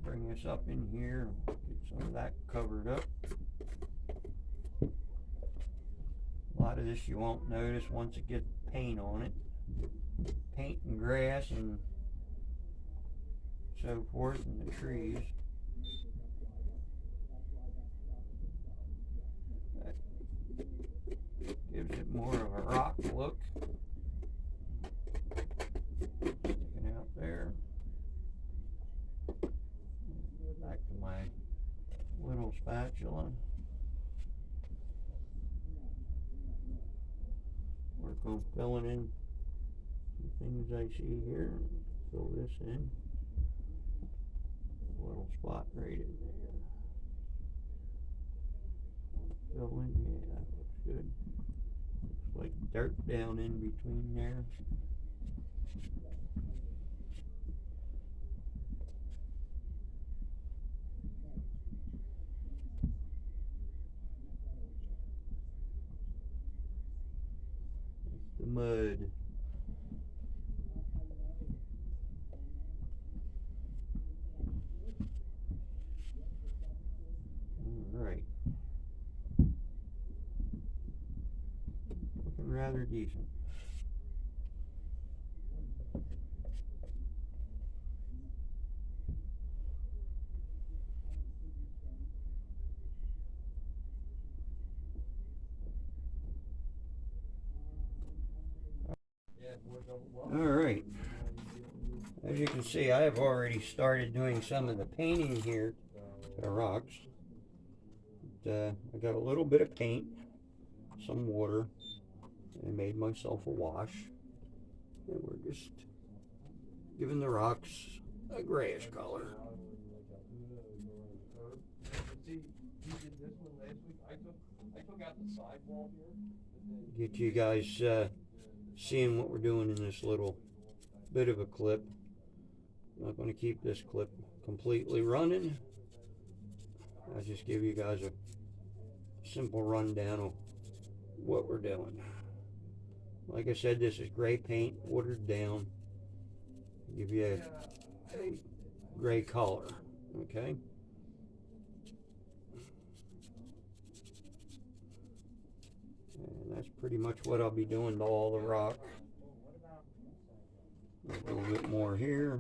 Bring this up in here, get some of that covered up. A lot of this you won't notice once it gets paint on it. Paint and grass and so forth, and the trees. That gives it more of a rock look. Sticking out there. Back to my little spatula. Work on filling in some things I see here. Fill this in. A little spot right in there. Fill in, yeah, that looks good. Looks like dirt down in between there. The mud. Alright. Looking rather decent. Alright, as you can see, I have already started doing some of the painting here to the rocks. I got a little bit of paint, some water, and made myself a wash. And we're just giving the rocks a grayish color. Get you guys seeing what we're doing in this little bit of a clip. I'm not going to keep this clip completely running. I'll just give you guys a simple rundown of what we're doing. Like I said, this is gray paint, watered down. Give you a gray color, okay? And that's pretty much what I'll be doing to all the rock. A little bit more here.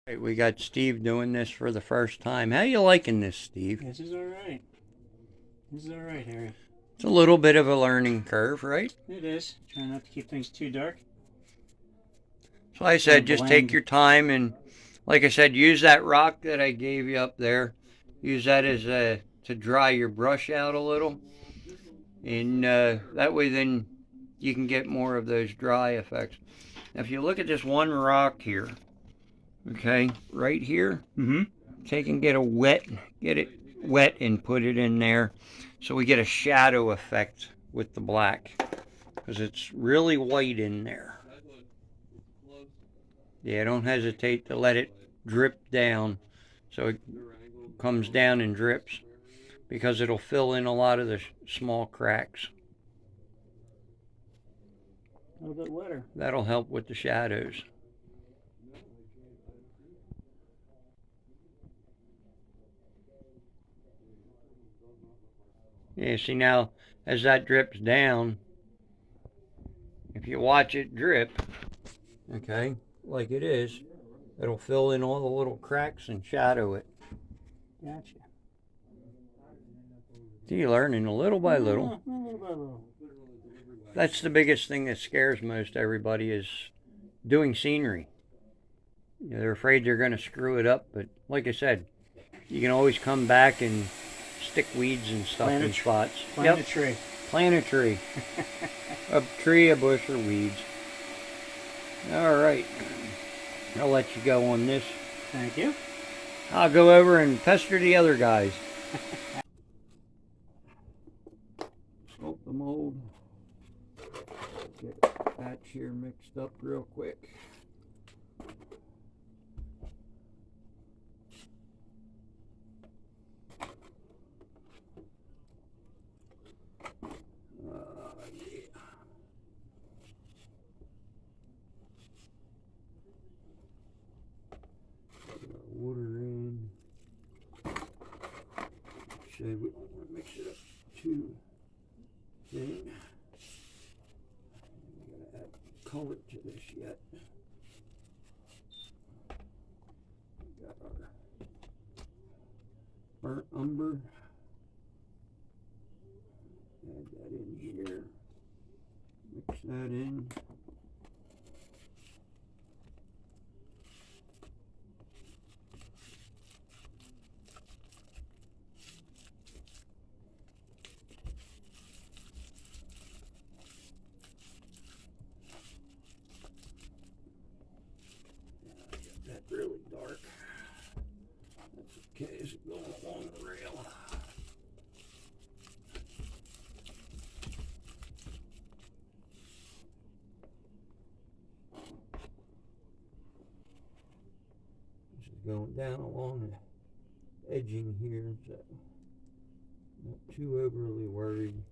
Right, we got Steve doing this for the first time. How you liking this, Steve? This is alright. This is alright, Harry. It's a little bit of a learning curve, right? It is. Try not to keep things too dark. So I said, just take your time and, like I said, use that rock that I gave you up there. Use that as to dry your brush out a little. And that way then you can get more of those dry effects. Now, if you look at this one rock here, okay, right here, take and get it wet and put it in there so we get a shadow effect with the black, because it's really white in there. Yeah, don't hesitate to let it drip down so it comes down and drips, because it'll fill in a lot of the small cracks. A little bit wetter. That'll help with the shadows. Yeah, see now, as that drips down, if you watch it drip, okay, like it is, it'll fill in all the little cracks and shadow it. Gotcha. So you're learning little by little. Little by little. That's the biggest thing that scares most everybody, is doing scenery. You know, they're afraid they're going to screw it up, but like I said, you can always come back and stick weeds and stuff in spots. Plant a tree. Plant a tree. A tree, a bush, or weeds. All right. I'll let you go on this. Thank you. I'll go over and pester the other guys. the mold. Get a batch here mixed up real quick. Water in. So we don't want to mix it up too thin. We gotta add color to this yet. We got our burnt umber. Add that in here. Mix that in. That really dark. That's okay as it going along the rail. This is going down along the edging here, so not too overly worried.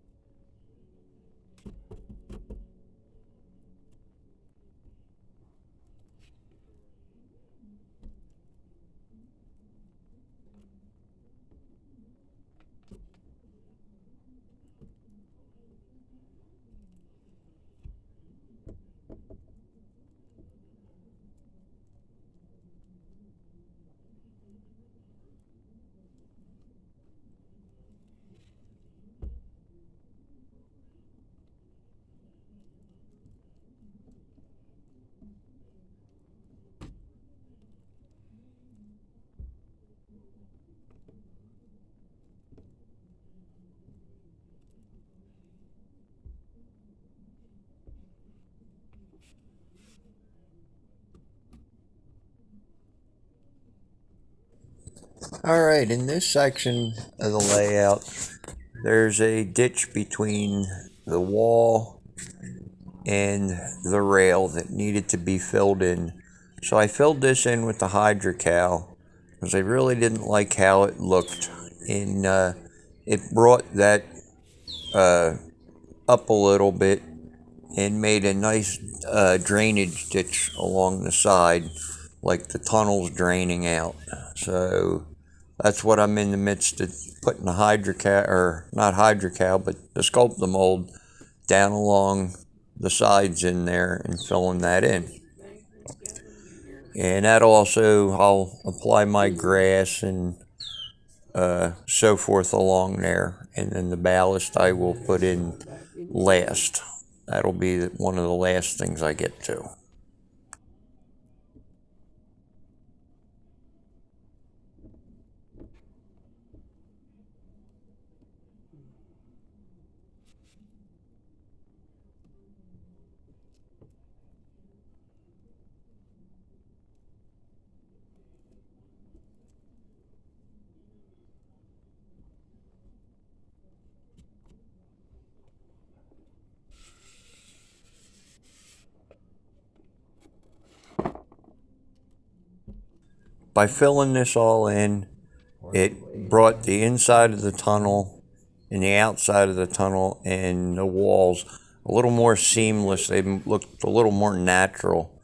Alright, in this section of the layout, there's a ditch between the wall and the rail that needed to be filled in. So I filled this in with the Hydrocal because I really didn't like how it looked. And it brought that up a little bit and made a nice drainage ditch along the side, like the tunnel's draining out. So that's what I'm in the midst of putting the Hydrocal, or not Hydrocal, but the Sculptamold down along the sides in there and filling that in. And that also, I'll apply my grass and so forth along there. And then the ballast I will put in last. That'll be one of the last things I get to. By filling this all in, it brought the inside of the tunnel and the outside of the tunnel and the walls a little more seamless. They looked a little more natural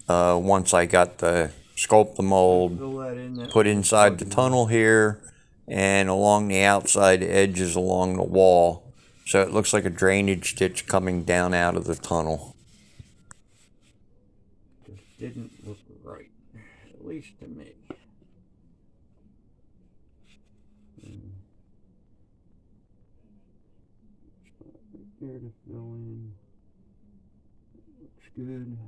once I got the Sculptamold put inside the tunnel here and along the outside edges along the wall. So it looks like a drainage ditch coming down out of the tunnel. Just didn't look right, at least to me. There to fill in. Looks good.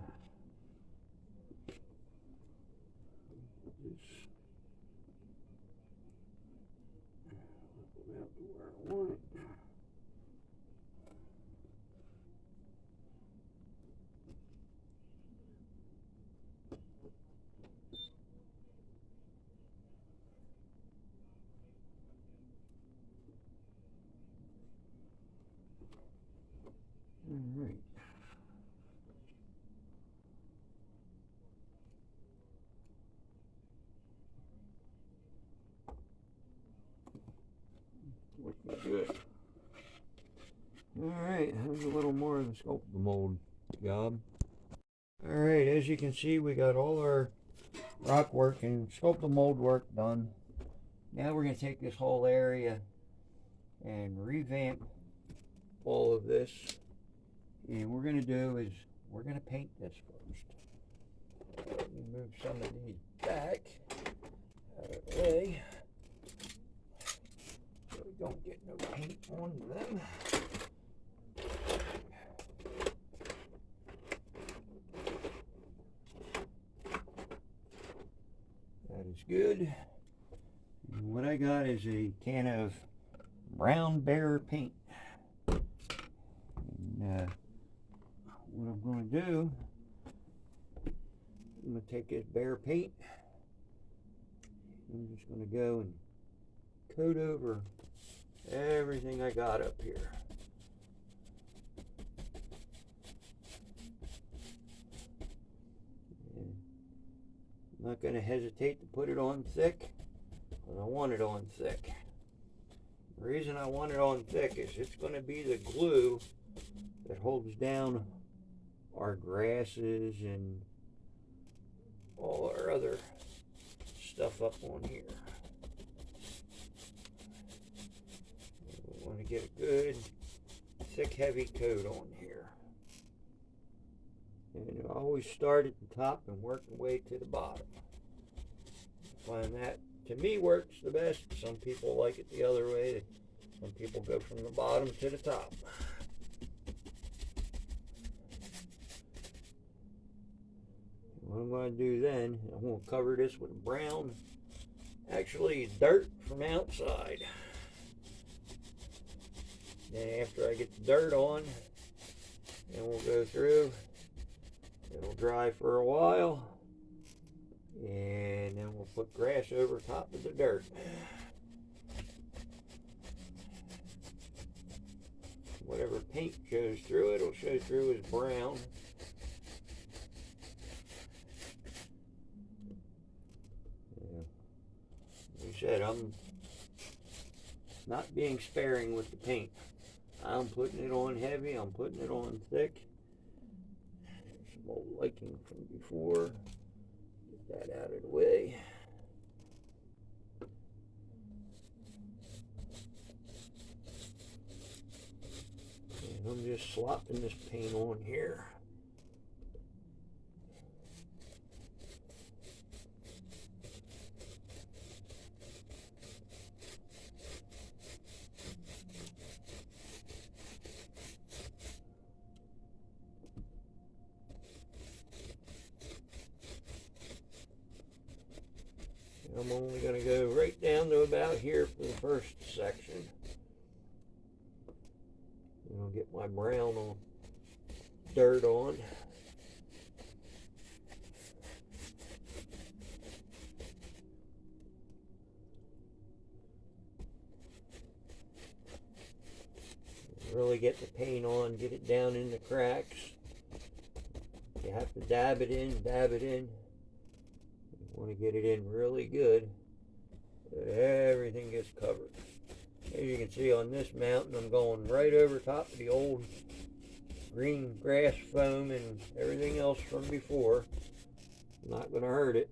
About to where I want it. Good. Alright, here's a little more of the sculpt the mold job. Alright, as you can see, we got all our rock work and sculpt the mold work done. Now we're going to take this whole area and revamp all of this. And what we're going to do is we're going to paint this first. Let me move some of these back out of the way so we don't get no paint on them. That is good. And what I got is a can of Brown Bear paint. And what I'm going to do, I'm going to take this bear paint. I'm just going to go and coat over everything I got up here. And I'm not going to hesitate to put it on thick, because I want it on thick. The reason I want it on thick is it's going to be the glue that holds down our grasses and all our other stuff up on here. We want to get a good thick heavy coat on here, and I always start at the top and work the way to the bottom. I find that to me works the best. Some people like it the other way. Some people go from the bottom to the top. What I'm going to do then, I'm going to cover this with brown, actually dirt from outside. Then after I get the dirt on, then we'll go through, it'll dry for a while, and then we'll put grass over top of the dirt. Whatever paint shows through, it'll show through as brown. Like I said, I'm not being sparing with the paint. I'm putting it on heavy, I'm putting it on thick. Some old liking from before. Get that out of the way. And I'm just slopping this paint on here. I'm only going to go right down to about here for the first section. And I'll get my brown on, dirt on. Really get the paint on, get it down in the cracks. You have to dab it in, dab it in. Want to get it in really good so that everything gets covered. As you can see on this mountain, I'm going right over top of the old green grass foam and everything else from before. Not going to hurt it.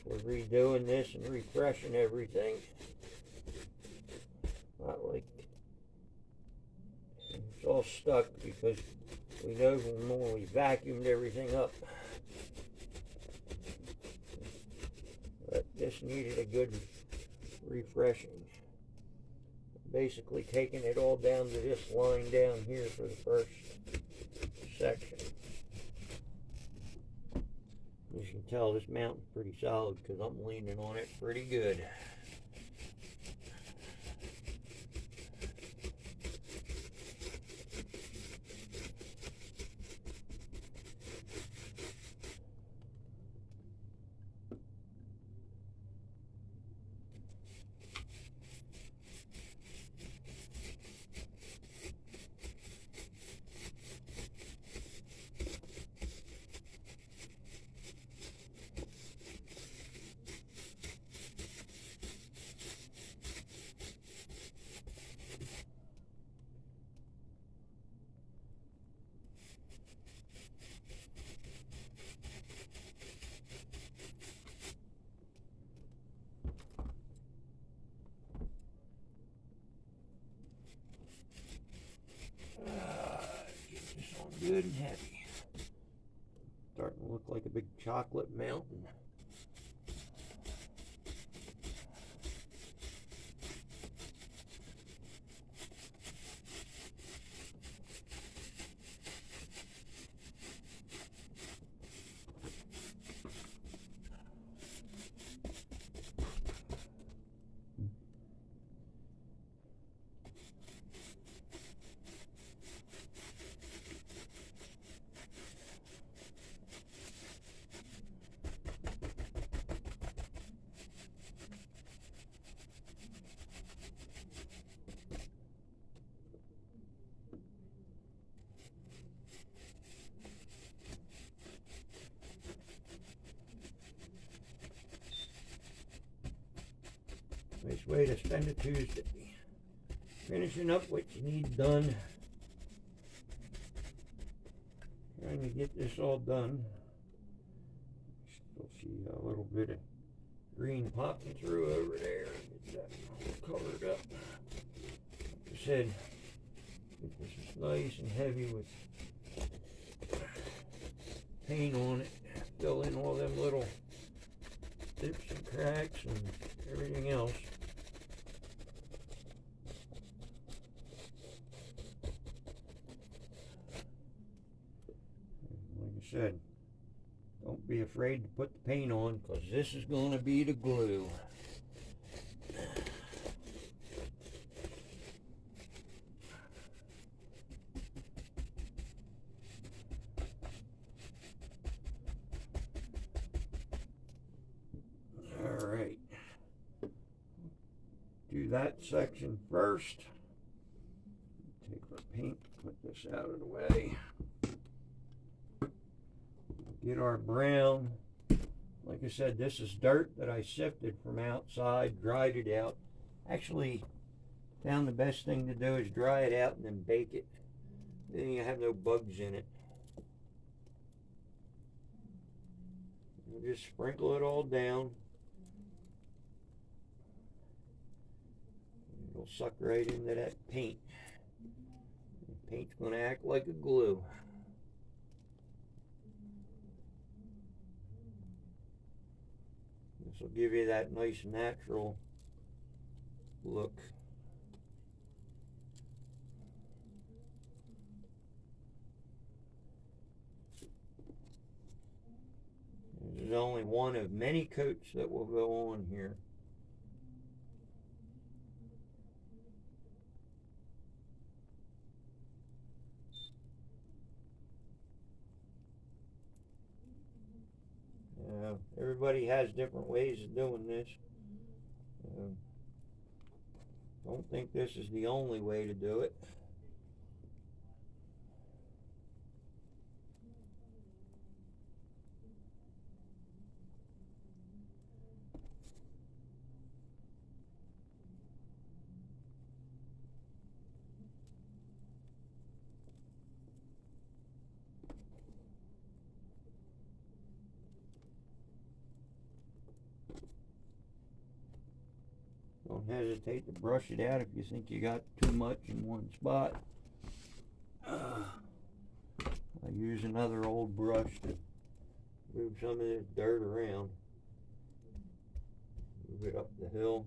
We're redoing this and refreshing everything. Not like it's all stuck because we know when we vacuumed everything up. But this needed a good refreshing. Basically taking it all down to this line down here for the first section. As you can tell, this mountain's pretty solid because I'm leaning on it pretty good. Chocolate Mountain. Nice way to spend a Tuesday. Finishing up what you need done. Trying to get this all done. Still see a little bit of green popping through over there. Get that all covered up. Like I said, get this is nice and heavy with paint on it. Fill in all them little dips and cracks and everything else. Like I said, don't be afraid to put the paint on, because this is going to be the glue. Alright. Do that section first. Take our paint, put this out of the way. Get our brown. Like I said, this is dirt that I sifted from outside, dried it out. Actually, found the best thing to do is dry it out and then bake it. Then you have no bugs in it. And just sprinkle it all down. It'll suck right into that paint. The paint's going to act like a glue. This will give you that nice natural look. This is only one of many coats that will go on here. Everybody has different ways of doing this. Don't think this is the only way to do it. Don't hesitate to brush it out if you think you got too much in one spot. I use another old brush to move some of this dirt around. Move it up the hill.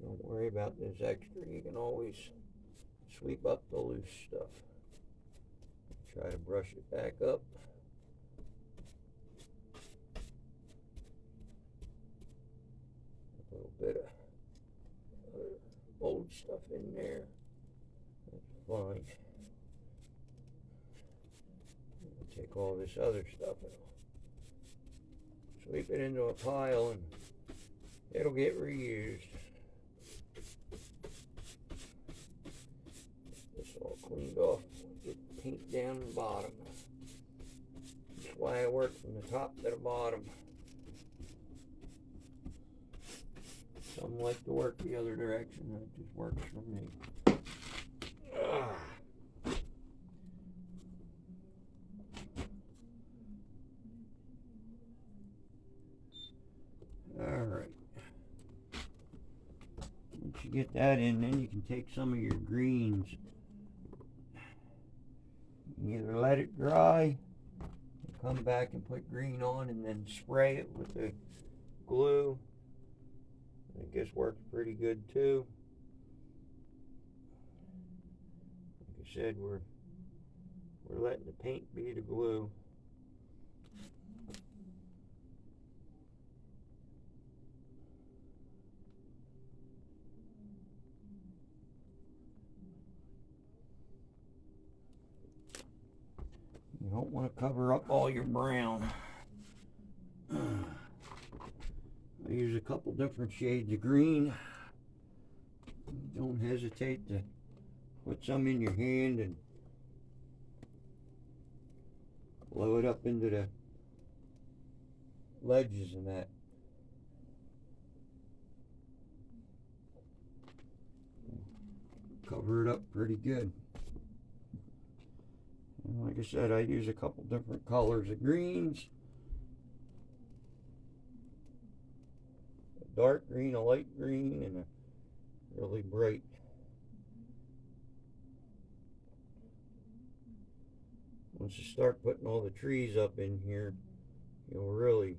Don't worry about this extra. You can always sweep up the loose stuff. Try to brush it back up. A little bit of other old stuff in there. That's fine. Take all this other stuff and sweep it into a pile, and it'll get reused. This all cleaned off. Get paint down the bottom. That's why I work from the top to the bottom. Some like to work the other direction. That just works for me. you get that in, then you can take some of your greens. Either let it dry, come back and put green on, and then spray it with the glue. I guess works pretty good too. Like I said, we're letting the paint be the glue. You don't want to cover up all your brown. I use a couple different shades of green. Don't hesitate to put some in your hand and blow it up into the ledges and that. Cover it up pretty good. And like I said, I use a couple different colors of greens. A dark green, a light green, and a really bright. Once you start putting all the trees up in here, you'll really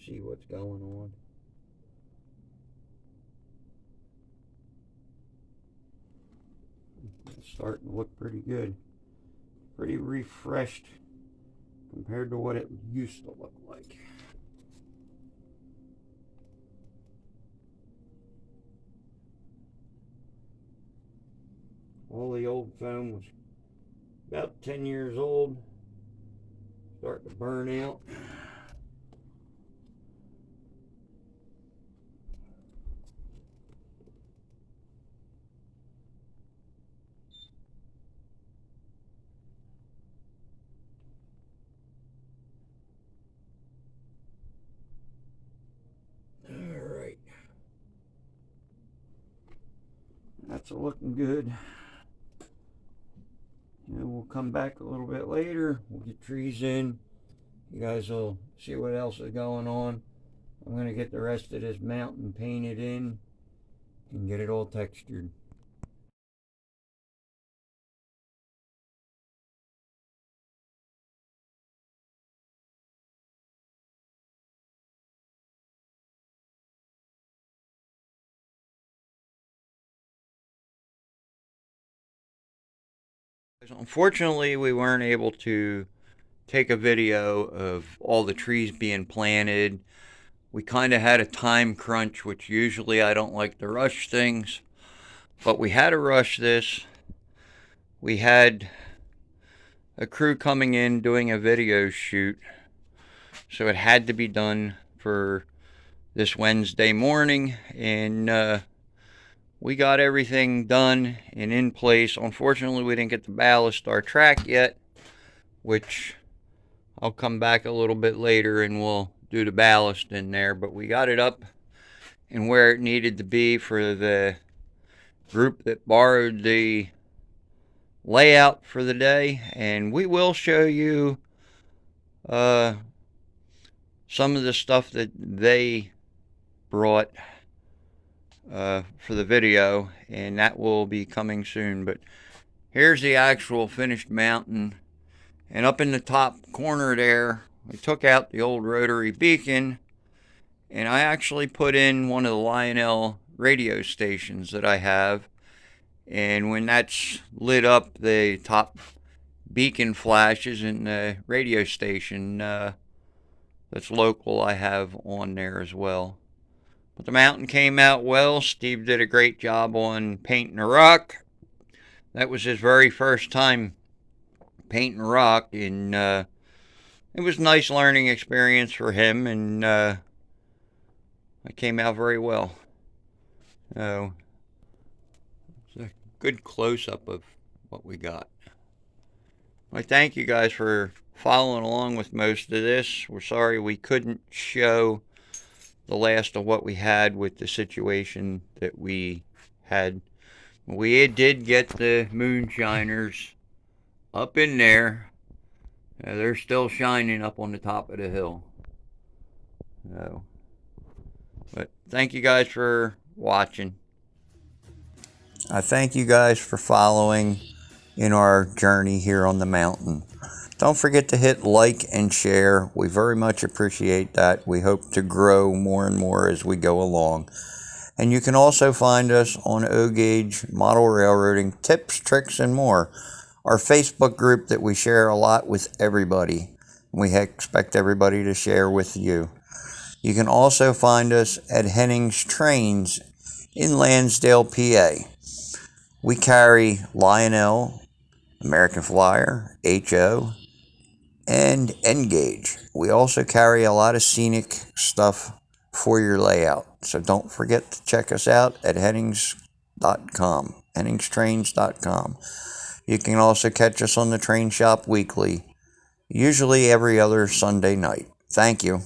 see what's going on. It's starting to look pretty good. Pretty refreshed compared to what it used to look like. All the old foam was about 10 years old, starting to burn out. Alright. That's looking good. And we'll come back a little bit later. We'll get trees in. You guys will see what else is going on. I'm going to get the rest of this mountain painted in and get it all textured. Unfortunately, we weren't able to take a video of all the trees being planted. We kind of had a time crunch, which usually I don't like to rush things, but we had to rush this. We had a crew coming in doing a video shoot, so it had to be done for this Wednesday morning, and we got everything done and in place. Unfortunately, we didn't get to ballast our track yet, which I'll come back a little bit later and we'll do the ballast in there. But we got it up and where it needed to be for the group that borrowed the layout for the day. And we will show you some of the stuff that they brought for the video, and that will be coming soon. But here's the actual finished mountain, and up in the top corner there we took out the old rotary beacon, and I actually put in one of the Lionel radio stations that I have, and when that's lit up, the top beacon flashes, and the radio station that's local I have on there as well. But the mountain came out well. Steve did a great job on painting the rock. That was his very first time painting rock, and it was a nice learning experience for him, and it came out very well. So it's a good close-up of what we got. I thank you guys for following along with most of this. We're sorry we couldn't show the last of what we had with the situation that we had. We did get the moonshiners up in there. They're still shining up on the top of the hill. So, but thank you guys for watching. I thank you guys for following in our journey here on the mountain. Don't forget to hit like and share. We very much appreciate that. We hope to grow more and more as we go along. And you can also find us on O-Gauge Model Railroading tips, tricks, and more. Our Facebook group that we share a lot with everybody. We expect everybody to share with you. You can also find us at Henning's Trains in Lansdale, PA. We carry Lionel, American Flyer, HO, and N-Gauge. We also carry a lot of scenic stuff for your layout. So don't forget to check us out at Hennings.com, henningstrains.com. You can also catch us on the Train Shop weekly, usually every other Sunday night. Thank you.